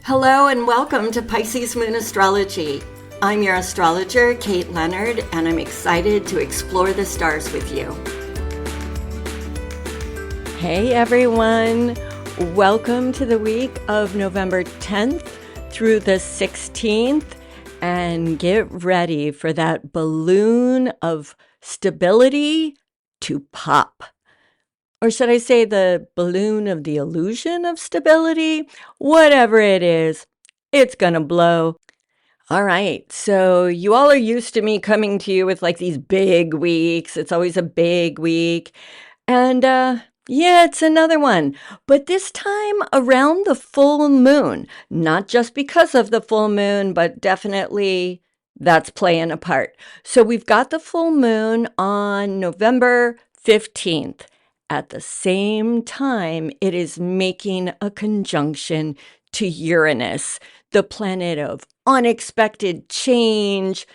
Hello and welcome to Pisces Moon Astrology. I'm your astrologer, Kait Leonard, and I'm excited to explore the stars with you. Hey everyone, welcome to the week of November 10th through the 16th, and get ready for that balloon of stability to pop. Or should I say the balloon of the illusion of stability? Whatever it is, it's gonna blow. All right, so you all are used to me coming to you with like these big weeks. It's always a big week. And yeah, it's another one. But this time around the full moon. Not just because of the full moon, but definitely that's playing a part. So we've got the full moon on November 15th. At the same time, it is making a conjunction to Uranus, the planet of unexpected change,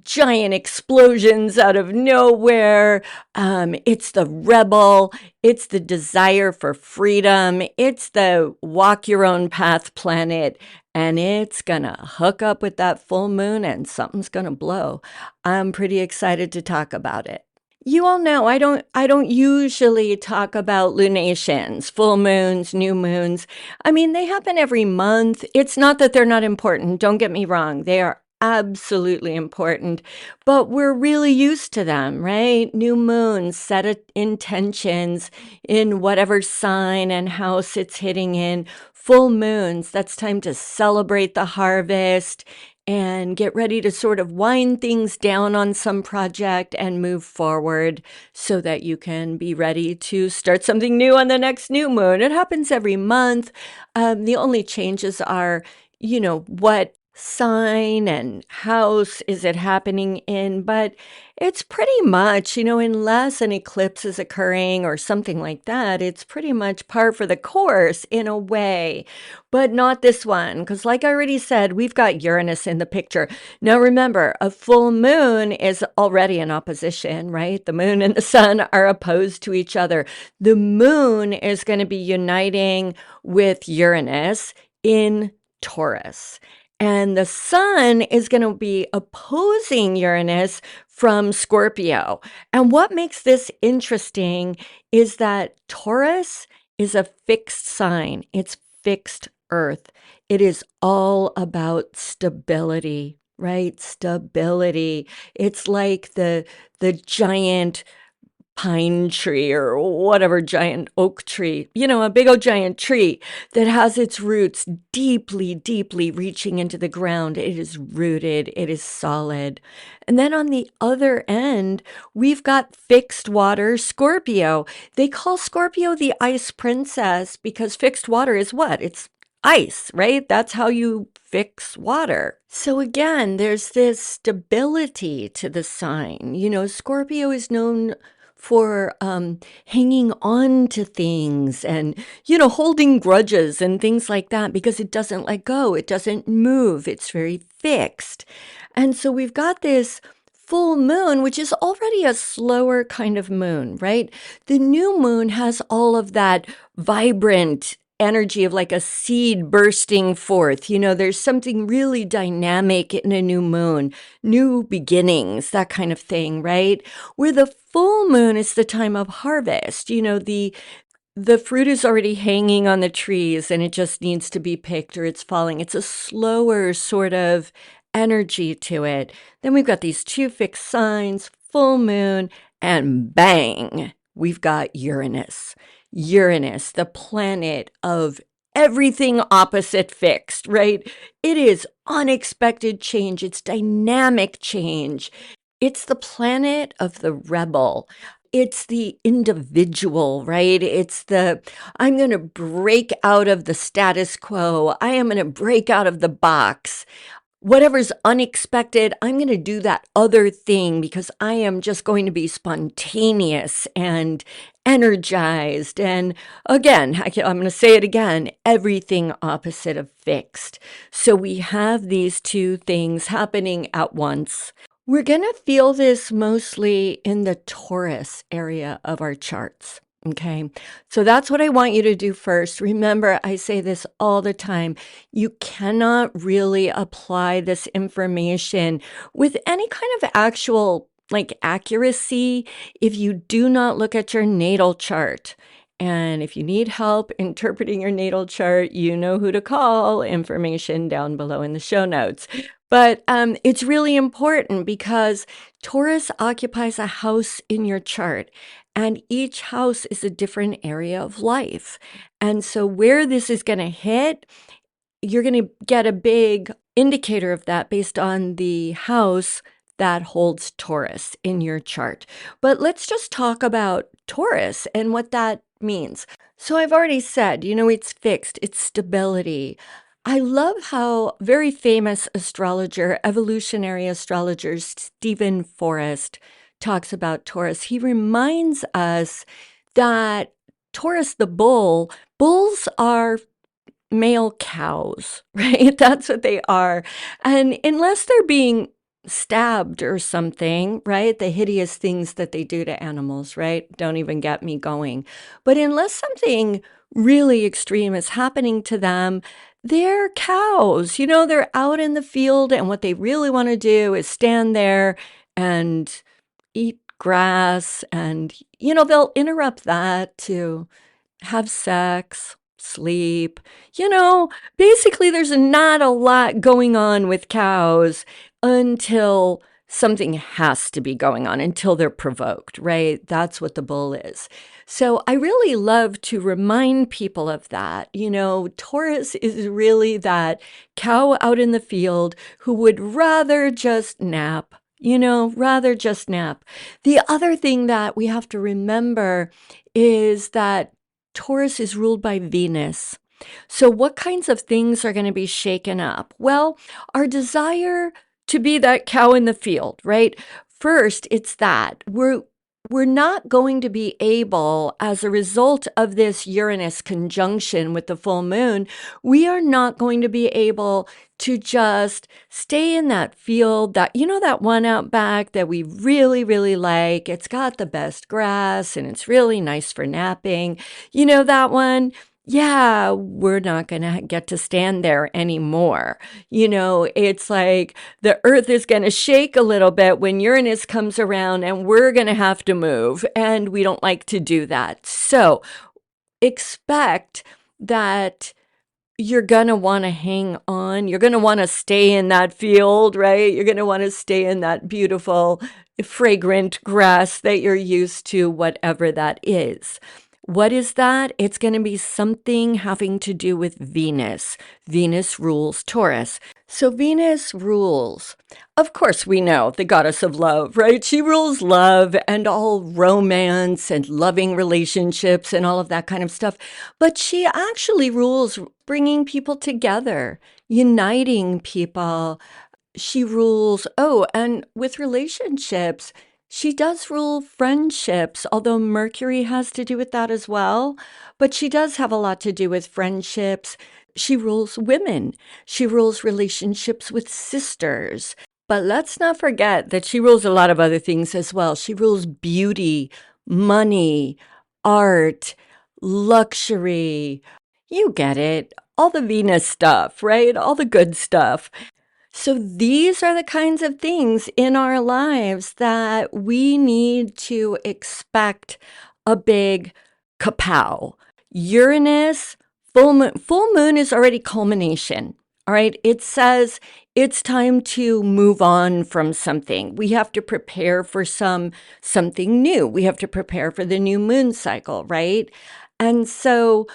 giant explosions out of nowhere. It's the rebel. It's the desire for freedom. It's the walk your own path planet. And it's going to hook up with that full moon and something's going to blow. I'm pretty excited to talk about it. You all know I don't usually talk about lunations, full moons, new moons. I mean, they happen every month. It's not that they're not important. Don't get me wrong. They are absolutely important, but we're really used to them, right? New moons set intentions in whatever sign and house it's hitting in. Full moons, that's time to celebrate the harvest and get ready to sort of wind things down on some project and move forward so that you can be ready to start something new on the next new moon. It happens every month. The only changes are, what sign and house is it happening in, but it's pretty much, unless an eclipse is occurring or something like that, it's pretty much par for the course in a way, but not this one, because like I already said, we've got Uranus in the picture. Now remember, a full moon is already in opposition, right? The moon and the sun are opposed to each other. The moon is going to be uniting with Uranus in Taurus. And the sun is going to be opposing Uranus from Scorpio. And what makes this interesting is that Taurus is a fixed sign. It's fixed Earth. It is all about stability, right? Stability. It's like the giant pine tree or whatever giant oak tree, a big old giant tree that has its roots deeply, deeply reaching into the ground. It is rooted, it is solid. And then on the other end, we've got fixed water Scorpio. They call Scorpio the ice princess because fixed water is what? It's ice, right? That's how you fix water. So again, there's this stability to the sign. Scorpio is known for hanging on to things and, holding grudges and things like that because it doesn't let go. It doesn't move. It's very fixed. And so we've got this full moon, which is already a slower kind of moon, right? The new moon has all of that vibrant energy of like a seed bursting forth. There's something really dynamic in a new moon, new beginnings, that kind of thing, right? Where the full moon is the time of harvest. The fruit is already hanging on the trees and it just needs to be picked or it's falling. It's a slower sort of energy to it. Then we've got these two fixed signs, full moon, and bang, we've got Uranus. Uranus, the planet of everything opposite fixed, right? It is unexpected change. It's dynamic change. It's the planet of the rebel. It's the individual, right? It's I'm going to break out of the status quo. I am going to break out of the box. Whatever's unexpected, I'm going to do that other thing because I am just going to be spontaneous and energized. And again, I'm going to say it again, everything opposite of fixed. So we have these two things happening at once. We're going to feel this mostly in the Taurus area of our charts. Okay. So that's what I want you to do first. Remember, I say this all the time. You cannot really apply this information with any kind of actual accuracy if you do not look at your natal chart. And if you need help interpreting your natal chart, you know who to call. Information down below in the show notes. But it's really important because Taurus occupies a house in your chart. And each house is a different area of life. And so, where this is going to hit, you're going to get a big indicator of that based on the house that holds Taurus in your chart. But let's just talk about Taurus and what that means. So, I've already said, it's fixed, it's stability. I love how very famous astrologer, evolutionary astrologer Stephen Forrest talks about Taurus. He reminds us that Taurus, the bulls are male cows, right? That's what they are. And unless they're being stabbed or something, right? The hideous things that they do to animals, right? Don't even get me going. But unless something really extreme is happening to them, they're cows. They're out in the field, and what they really want to do is stand there and eat grass. And, they'll interrupt that to have sex, sleep. Basically, there's not a lot going on with cows until something has to be going on, until they're provoked, right? That's what the bull is. So I really love to remind people of that. Taurus is really that cow out in the field who would rather just nap. Rather just nap. The other thing that we have to remember is that Taurus is ruled by Venus. So, what kinds of things are going to be shaken up? Well, our desire to be that cow in the field, right? First, it's that we're not going to be able, as a result of this Uranus conjunction with the full moon, we are not going to be able to just stay in that field that one out back that we really, really like. It's got the best grass and it's really nice for napping. That one? Yeah, we're not going to get to stand there anymore. It's like the earth is going to shake a little bit when Uranus comes around and we're going to have to move. And we don't like to do that. So expect that you're going to want to hang on. You're going to want to stay in that field, right? You're going to want to stay in that beautiful, fragrant grass that you're used to, whatever that is. What is that? It's going to be something having to do with Venus. Venus rules Taurus. So Venus rules. Of course, we know the goddess of love, right? She rules love and all romance and loving relationships and all of that kind of stuff. But she actually rules bringing people together, uniting people. She rules, and with relationships, she does rule friendships, although Mercury has to do with that as well. But she does have a lot to do with friendships. She rules women. She rules relationships with sisters. But let's not forget that she rules a lot of other things as well. She rules beauty, money, art, luxury. You get it. All the Venus stuff, right? All the good stuff. So these are the kinds of things in our lives that we need to expect a big kapow. Uranus, full moon is already culmination. All right. It says it's time to move on from something. We have to prepare for something new. We have to prepare for the new moon cycle, right? And so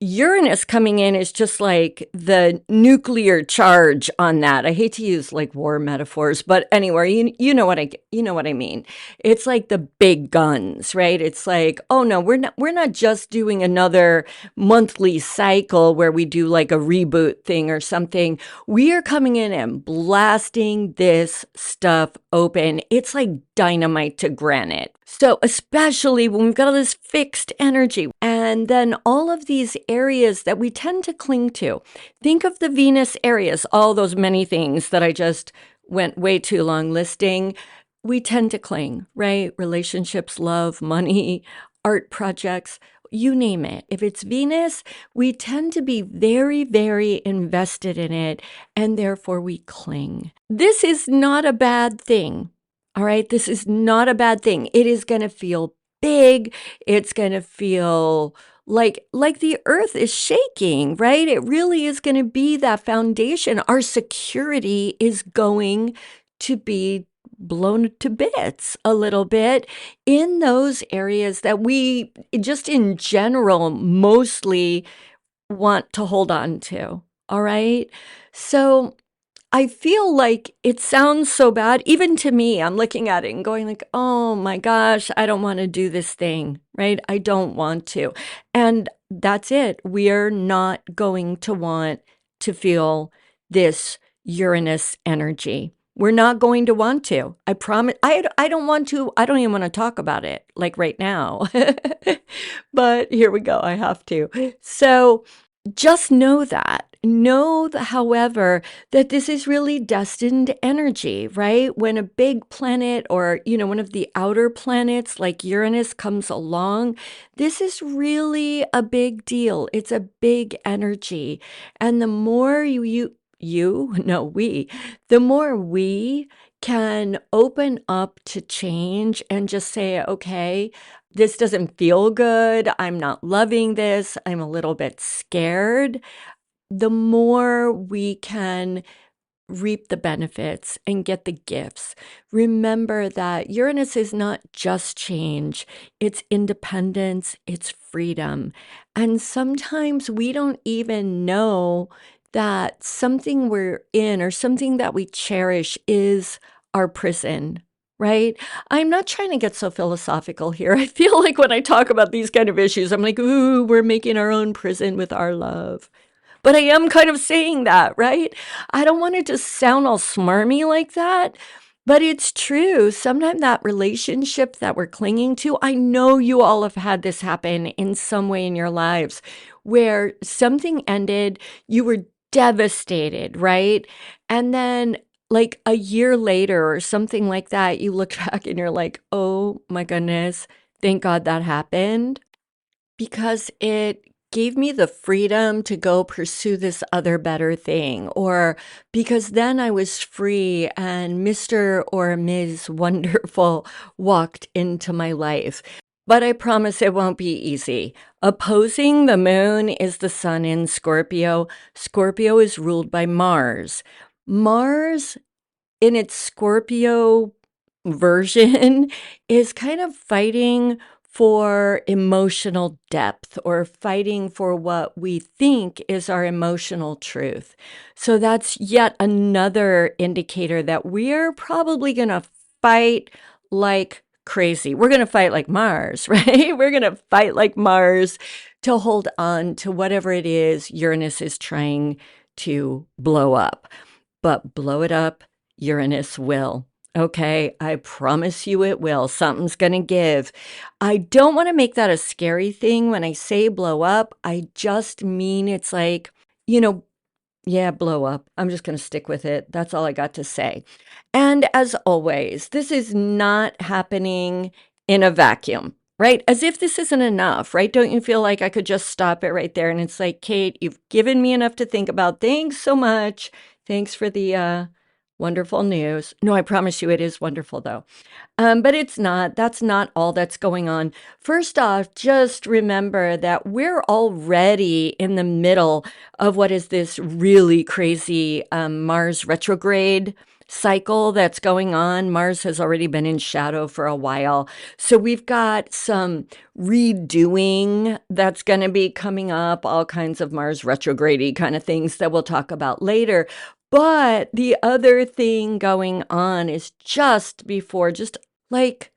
Uranus coming in is just like the nuclear charge on that. I hate to use like war metaphors, but anyway, you know what I mean. It's like the big guns, right? It's like, oh no, we're not just doing another monthly cycle where we do like a reboot thing or something. We are coming in and blasting this stuff open. It's like dynamite to granite. So especially when we've got all this fixed energy and then all of these areas that we tend to cling to. Think of the Venus areas, all those many things that I just went way too long listing. We tend to cling, right? Relationships, love, money, art projects, you name it. If it's Venus, we tend to be very, very invested in it, and therefore we cling. This is not a bad thing. All right. This is not a bad thing. It is going to feel big. It's going to feel like the earth is shaking, right? It really is going to be that foundation. Our security is going to be blown to bits a little bit in those areas that we just in general mostly want to hold on to. All right. So I feel like it sounds so bad. Even to me, I'm looking at it and going like, oh my gosh, I don't want to do this thing, right? I don't want to. And that's it. We're not going to want to feel this Uranus energy. We're not going to want to. I promise. I don't want to. I don't even want to talk about it like right now. But here we go. I have to. So just know that. Know, however, that this is really destined energy, right? When a big planet or, one of the outer planets like Uranus comes along, this is really a big deal. It's a big energy. And the more the more we can open up to change and just say, okay, this doesn't feel good. I'm not loving this. I'm a little bit scared. The more we can reap the benefits and get the gifts. Remember that Uranus is not just change, it's independence, it's freedom. And sometimes we don't even know that something we're in or something that we cherish is our prison. Right? I'm not trying to get so philosophical here. I feel like when I talk about these kind of issues, I'm like, ooh, we're making our own prison with our love. But I am kind of saying that, right? I don't want it to sound all smarmy like that, but it's true. Sometimes that relationship that we're clinging to, I know you all have had this happen in some way in your lives where something ended, you were devastated, right? And then like a year later or something like that, you look back and you're like, oh my goodness, thank God that happened because it gave me the freedom to go pursue this other better thing, or because then I was free and Mr. or Ms. Wonderful walked into my life. But I promise it won't be easy. Opposing the moon is the sun in Scorpio. Scorpio is ruled by Mars. Mars in its Scorpio version is kind of fighting for emotional depth or fighting for what we think is our emotional truth. So that's yet another indicator that we're probably going to fight like crazy. We're going to fight like Mars, right? We're going to fight like Mars to hold on to whatever it is Uranus is trying to blow up. But blow it up, Uranus will. Okay, I promise you it will. Something's going to give. I don't want to make that a scary thing. When I say blow up, I just mean it's like, yeah, blow up. I'm just going to stick with it. That's all I got to say. And as always, this is not happening in a vacuum, right? As if this isn't enough, right? Don't you feel like I could just stop it right there? And it's like, Kate, you've given me enough to think about. Thanks so much. Thanks for the wonderful news. No, I promise you it is wonderful, though. But it's not. That's not all that's going on. First off, just remember that we're already in the middle of what is this really crazy Mars retrograde cycle that's going on. Mars has already been in shadow for a while. So we've got some redoing that's going to be coming up, all kinds of Mars retrograde kind of things that we'll talk about later. But the other thing going on is just like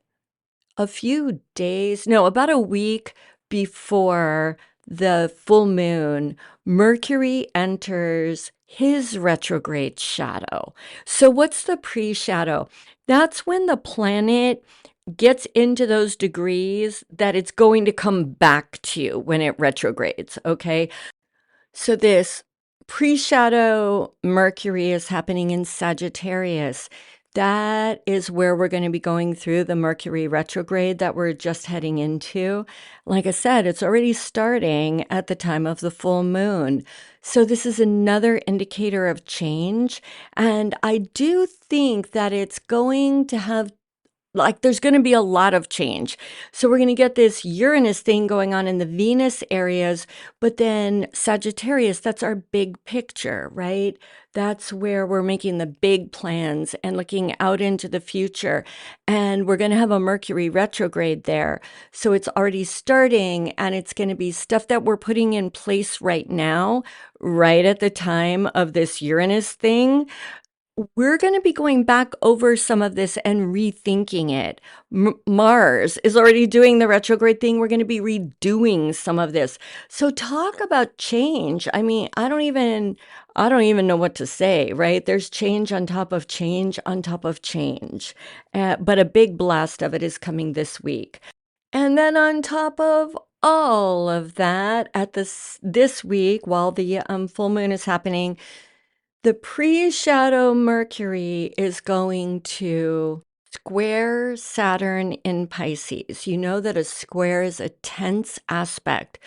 a few days, no, about a week before the full moon, Mercury enters his retrograde shadow. So what's the pre-shadow? That's when the planet gets into those degrees that it's going to come back to you when it retrogrades, okay? So this pre-shadow Mercury is happening in Sagittarius. that is where we're going to be going through the Mercury retrograde that we're just heading into. Like I said, it's already starting at the time of the full moon. So this is another indicator of change. And I do think that it's going to have there's going to be a lot of change. So we're going to get this Uranus thing going on in the Venus areas, but then Sagittarius, that's our big picture, right? That's where we're making the big plans and looking out into the future. And we're going to have a Mercury retrograde there. So it's already starting, and it's going to be stuff that we're putting in place right now, right at the time of this Uranus thing. We're going to be going back over some of this and rethinking it. Mars is already doing the retrograde thing. We're going to be redoing some of this. So talk about change. I mean, I don't even know what to say, right? There's change on top of change on top of change. But a big blast of it is coming this week. And then on top of all of that, at this week, while the full moon is happening, the pre-shadow Mercury is going to square Saturn in Pisces. You know that a square is a tense aspect.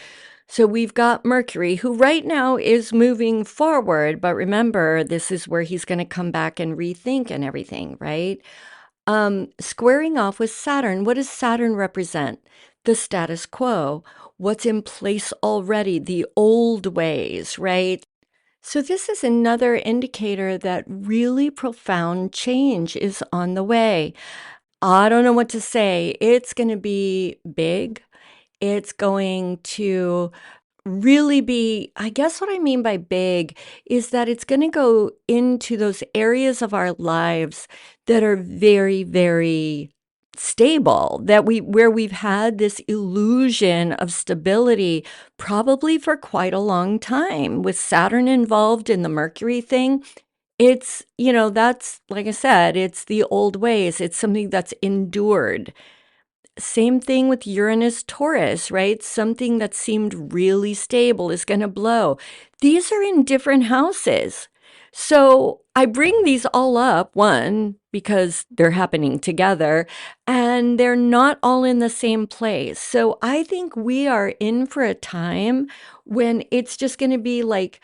So we've got Mercury, who right now is moving forward, but remember, this is where he's going to come back and rethink and everything, right? Squaring off with Saturn. What does Saturn represent? The status quo, what's in place already, the old ways, right? So this is another indicator that really profound change is on the way. I don't know what to say. It's going to be big. It's going to really be, I guess what I mean by big is that it's going to go into those areas of our lives that are very, very stable, where we've had this illusion of stability probably for quite a long time. With Saturn involved in the Mercury thing, that's like I said, it's the old ways. It's something that's endured. Same thing with Uranus Taurus, right? Something that seemed really stable is going to blow. These are in different houses. So I bring these all up, one, because they're happening together, and they're not all in the same place. So I think we are in for a time when it's just going to be like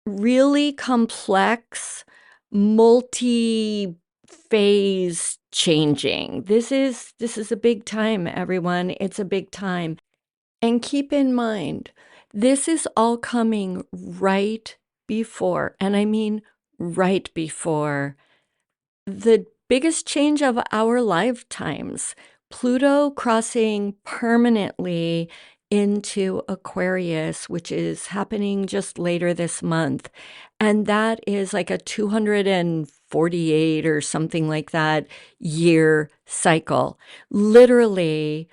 really complex, multi phase changing. This is a big time, everyone. It's a big time. And keep in mind, this is all coming right before, and I mean right before, the biggest change of our lifetimes. Pluto crossing permanently into Aquarius, which is happening just later this month. And that is like a 248 or something like that year cycle. Literally,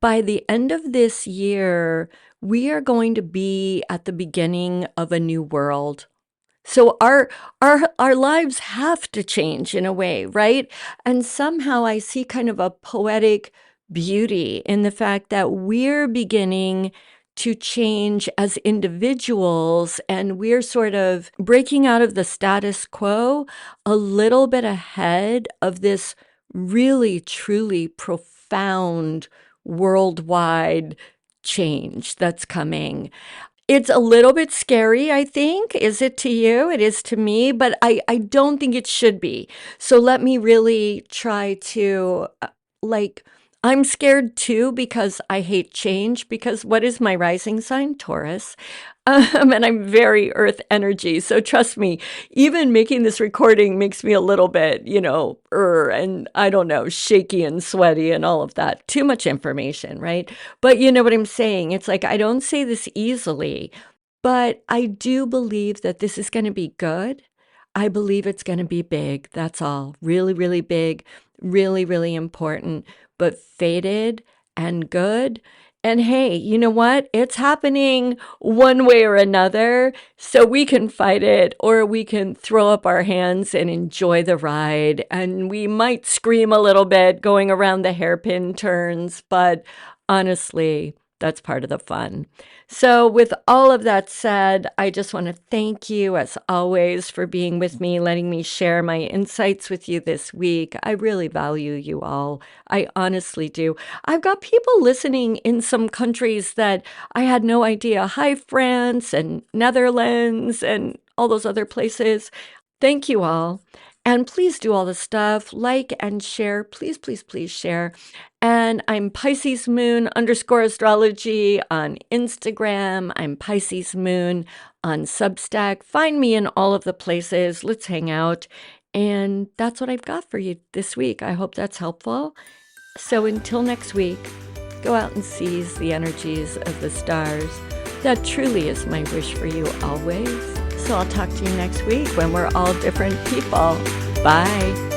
by the end of this year, we are going to be at the beginning of a new world. So our lives have to change in a way, right? And somehow I see kind of a poetic beauty in the fact that we're beginning to change as individuals, and we're sort of breaking out of the status quo a little bit ahead of this really truly profound worldwide change that's coming. It's a little bit scary, I think. Is it to you? It is to me, but I don't think it should be. So let me really try to, like, I'm scared too because I hate change. Because what is my rising sign? Taurus. And I'm very earth energy. So trust me, even making this recording makes me a little bit, and I don't know, shaky and sweaty and all of that. Too much information, right? But you know what I'm saying? It's like, I don't say this easily, but I do believe that this is going to be good. I believe it's going to be big. That's all. Really, really big, really, really important, but fated and good. And hey, you know what? It's happening one way or another. So we can fight it, or we can throw up our hands and enjoy the ride. And we might scream a little bit going around the hairpin turns, but honestly, That's part of the fun. So, with all of that said, I just want to thank you, as always, for being with me, letting me share my insights with you this week. I really value you all. I honestly do. I've got people listening in some countries that I had no idea. Hi, France and Netherlands and all those other places. Thank you all. And please do all the stuff, like and share. Please, please, please share. And I'm Pisces Moon _astrology on Instagram. I'm Pisces Moon on Substack. Find me in all of the places. Let's hang out. And that's what I've got for you this week. I hope that's helpful. So until next week, go out and seize the energies of the stars. That truly is my wish for you always. So I'll talk to you next week when we're all different people. Bye.